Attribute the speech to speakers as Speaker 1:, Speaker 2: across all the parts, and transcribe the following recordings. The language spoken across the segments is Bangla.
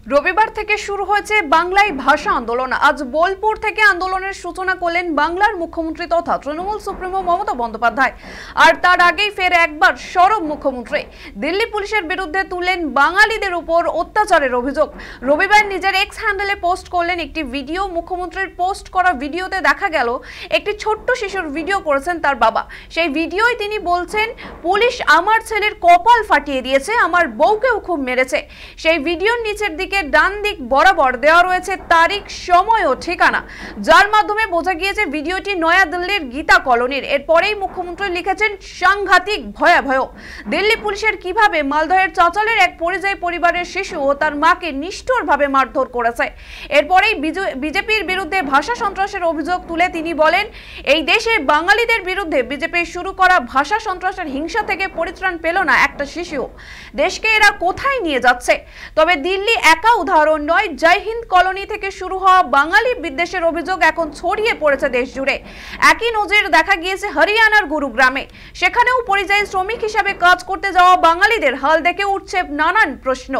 Speaker 1: রবিবার থেকে শুরু হয়েছে বাংলায় ভাষা আন্দোলন। আজ বোলপুর থেকে আন্দোলনের সূচনা করলেন বাংলার মুখ্যমন্ত্রী তথা তৃণমূল সুপ্রিমো মমতা বন্দ্যোপাধ্যায়। আর তার আগেই ফের একবার সরব মুখ্যমন্ত্রী দিল্লি পুলিশের বিরুদ্ধে তুললেন বাঙালিদের উপর অত্যাচারের অভিযোগ। রবিবার নিজের এক্স হ্যান্ডেলে পোস্ট করলেন একটি ভিডিও। মুখ্যমন্ত্রীর পোস্ট করা ভিডিওতে দেখা গেল একটি ছোট্ট শিশুর ভিডিও করেছেন তার বাবা। সেই ভিডিওয় তিনি বলছেন, পুলিশ আমার ছেলের কপাল ফাটিয়ে দিয়েছে, আমার বউকেও খুব মেরেছে। সেই ভিডিওর নিচের দিকে ডান দিক বরাবর দেওয়া রয়েছে তারিখ, সময় ও ঠিকানা, যার মাধ্যমে বোঝা গিয়েছে ভিডিওটি নয়াদিল্লির গীতা কলোনির। এরপরেই মুখ্যমন্ত্রী লিখেছেন, সাংঘাতিক ভয়াবহ। দিল্লি পুলিশের কিভাবে মালদহের চাঁচালের এক পরিযায়ী পরিবারের শিশু ও তার মাকে নিষ্ঠুরভাবে মারধর করেছে। এরপরেই বিজেপির বিরুদ্ধে ভাষা সন্ত্রাসের অভিযোগ তুলে তিনি বলেন, এই দেশে বাঙালিদের বিরুদ্ধে বিজেপি শুরু করা ভাষা সন্ত্রাসের হিংসা থেকে পরিত্রাণ পেল না একটা শিশু। দেশকে এরা কোথায় নিয়ে যাচ্ছে? তবে দিল্লি একা উদাহরণ নয়। জয় হিন্দ কলোনি থেকে শুরু হওয়া বাঙালি বিদ্বেষের অভিযোগ এখন ছড়িয়ে পড়েছে দেশ জুড়ে। একই নজির দেখা গিয়েছে হরিয়ানার গুরুগ্রামে। সেখানেও পরিযায়ী শ্রমিক হিসেবে কাজ করতে যাওয়া বাঙালিদের হাল দেখে উঠছে নানান প্রশ্ন।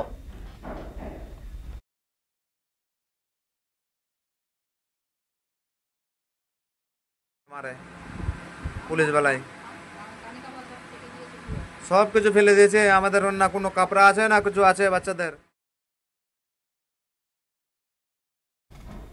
Speaker 2: পুলিশ বেলায় সব কিছু ফেলে দিয়েছে আমাদের, না কোনো কাপড়া আছে না কিছু আছে বাচ্চাদের।